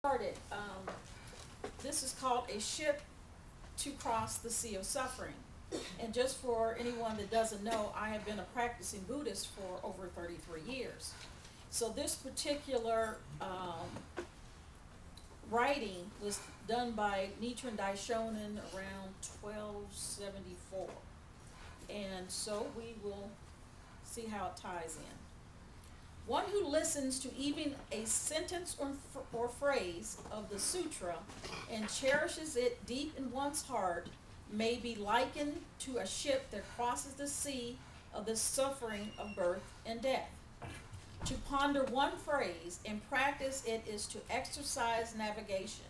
Started. This is called A Ship to Cross the Sea of Suffering. And just for anyone that doesn't know, I have been a practicing Buddhist for over 33 years. So this particular writing was done by Nichiren Daishonin around 1274. And so we will see how it ties in. One who listens to even a sentence or phrase of the sutra and cherishes it deep in one's heart may be likened to a ship that crosses the sea of the suffering of birth and death. To ponder one phrase and practice it is to exercise navigation.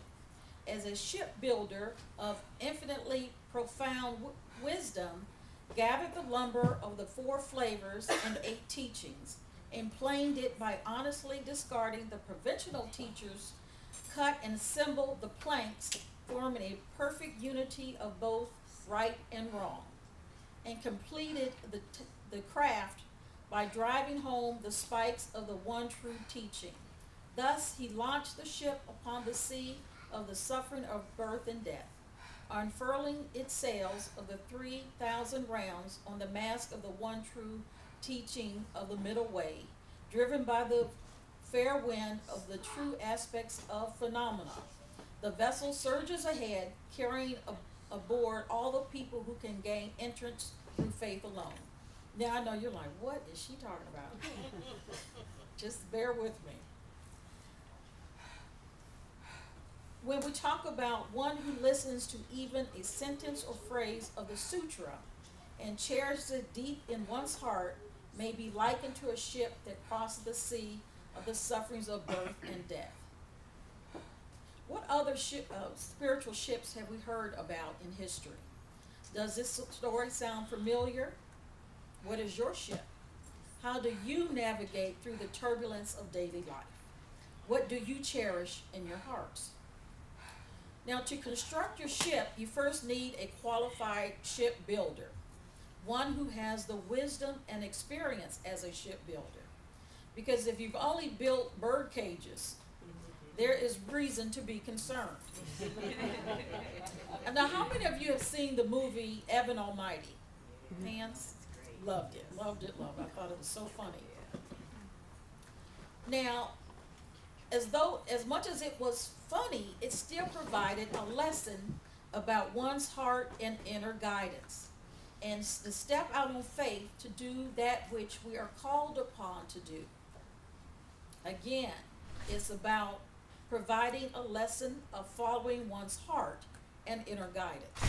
As a shipbuilder of infinitely profound wisdom, gathered the lumber of the four flavors and 8 teachings, and planed it by honestly discarding the provincial teachers, cut and assembled the planks, forming a perfect unity of both right and wrong, and completed the craft by driving home the spikes of the one true teaching. Thus he launched the ship upon the sea of the suffering of birth and death, unfurling its sails of the 3,000 rounds on the mast of the one true teaching of the middle way, driven by the fair wind of the true aspects of phenomena. The vessel surges ahead, carrying aboard all the people who can gain entrance through faith alone. Now I know you're like, what is she talking about? Just bear with me. When we talk about one who listens to even a sentence or phrase of the sutra and cherishes it deep in one's heart, may be likened to a ship that crosses the sea of the sufferings of birth and death. What other spiritual ships have we heard about in history? Does this story sound familiar? What is your ship? How do you navigate through the turbulence of daily life? What do you cherish in your hearts? Now, to construct your ship, you first need a qualified shipbuilder, one who has the wisdom and experience as a shipbuilder. Because if you've only built bird cages, there is reason to be concerned. And now, how many of you have seen the movie Evan Almighty? Hands? Loved it, loved it, loved it. I thought it was so funny. Now, as much as it was funny, it still provided a lesson about one's heart and inner guidance, and to step out on faith to do that which we are called upon to do. Again, it's about providing a lesson of following one's heart and inner guidance.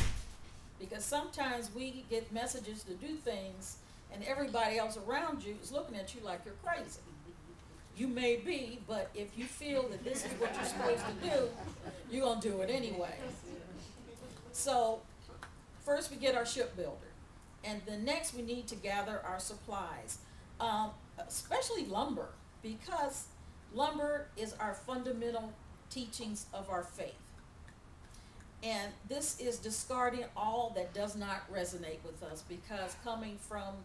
Because sometimes we get messages to do things and everybody else around you is looking at you like you're crazy. You may be, but if you feel that this is what you're supposed to do, you're going to do it anyway. So first we get our shipbuilder. And then next we need to gather our supplies, especially lumber, because lumber is our fundamental teachings of our faith. And this is discarding all that does not resonate with us, because coming from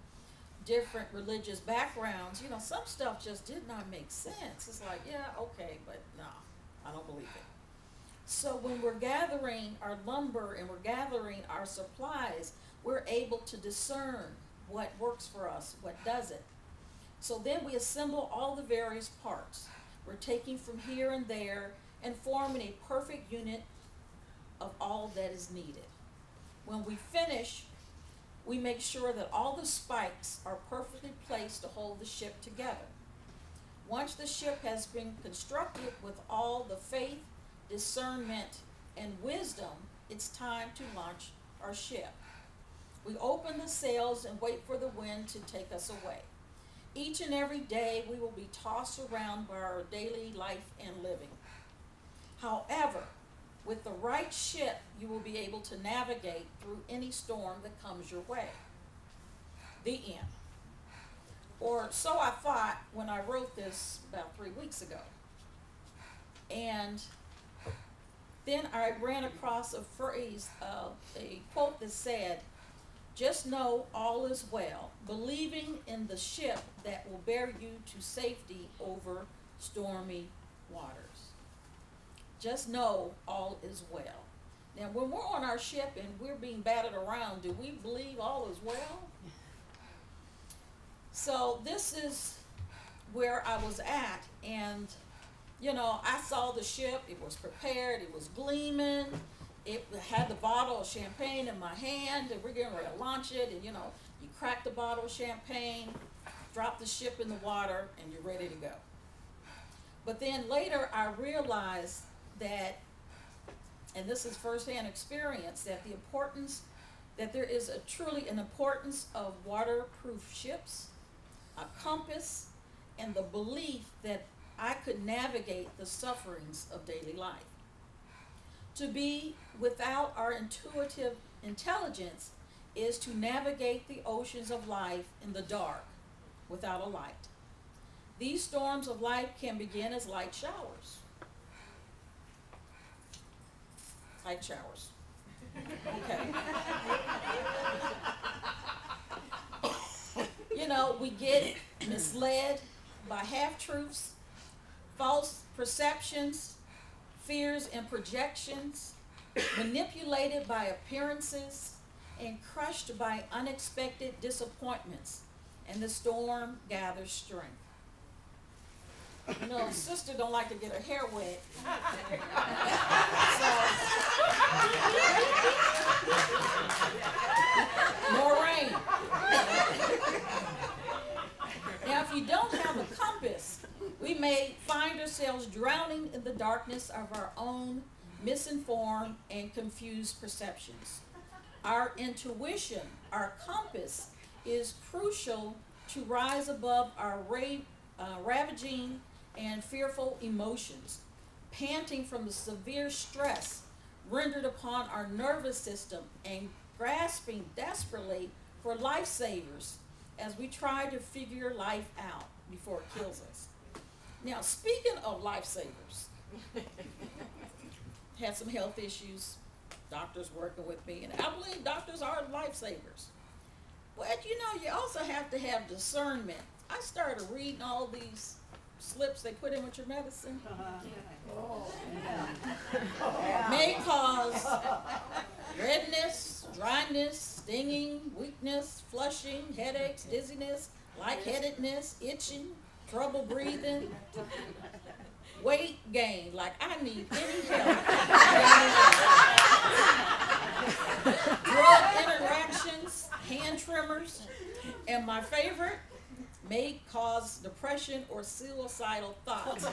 different religious backgrounds, you know, some stuff just did not make sense. It's like, yeah, okay, but no, I don't believe it. So when we're gathering our lumber and we're gathering our supplies, we're able to discern what works for us, what doesn't. So then we assemble all the various parts. We're taking from here and there and forming a perfect unit of all that is needed. When we finish, we make sure that all the spikes are perfectly placed to hold the ship together. Once the ship has been constructed with all the faith, discernment, and wisdom, it's time to launch our ship. We open the sails and wait for the wind to take us away. Each and every day we will be tossed around by our daily life and living. However, with the right ship, you will be able to navigate through any storm that comes your way. The end. Or so I thought when I wrote this about 3 weeks ago. And then I ran across a phrase, a quote that said, "Just know all is well, believing in the ship that will bear you to safety over stormy waters." just know all is well. Now, when we're on our ship and we're being battered around, do we believe all is well? So this is where I was at, and you know, I saw the ship. It was prepared. It was gleaming. It had the bottle of champagne in my hand, and we're getting ready to launch it. And you know, you crack the bottle of champagne, drop the ship in the water, and you're ready to go. But then later I realized that, and this is firsthand experience, that there is truly an importance of waterproof ships, a compass, and the belief that I could navigate the sufferings of daily life. To be without our intuitive intelligence is to navigate the oceans of life in the dark without a light. These storms of life can begin as light showers. Light showers. Okay. You know, we get misled by half-truths, false perceptions, fears and projections, manipulated by appearances, and crushed by unexpected disappointments, and the storm gathers strength. You know, sister don't like to get her hair wet. So, more rain. Now, if you don't have a compass, we may find ourselves drowning in the darkness of our own misinformed and confused perceptions. Our intuition, our compass, is crucial to rise above our ravaging and fearful emotions, panting from the severe stress rendered upon our nervous system and grasping desperately for lifesavers as we try to figure life out before it kills us. Now, speaking of lifesavers, had some health issues, doctors working with me, and I believe doctors are lifesavers. But you know, you also have to have discernment. I started reading all these slips they put in with your medicine. May cause redness, dryness, stinging, weakness, flushing, headaches, dizziness, lightheadedness, itching, trouble breathing, weight gain. Like, I need any help. Drug interactions, hand tremors, and my favorite, may cause depression or suicidal thoughts. I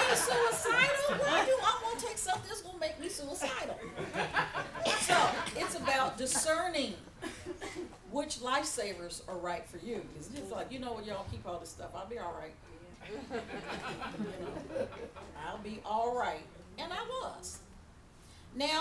ain't suicidal. Why do I want to take something that's going to make me suicidal? So it's about discerning which lifesavers are right for you. It's just like, you know what, y'all keep all this stuff. I'll be all right. I'll be all right. And I was. Now,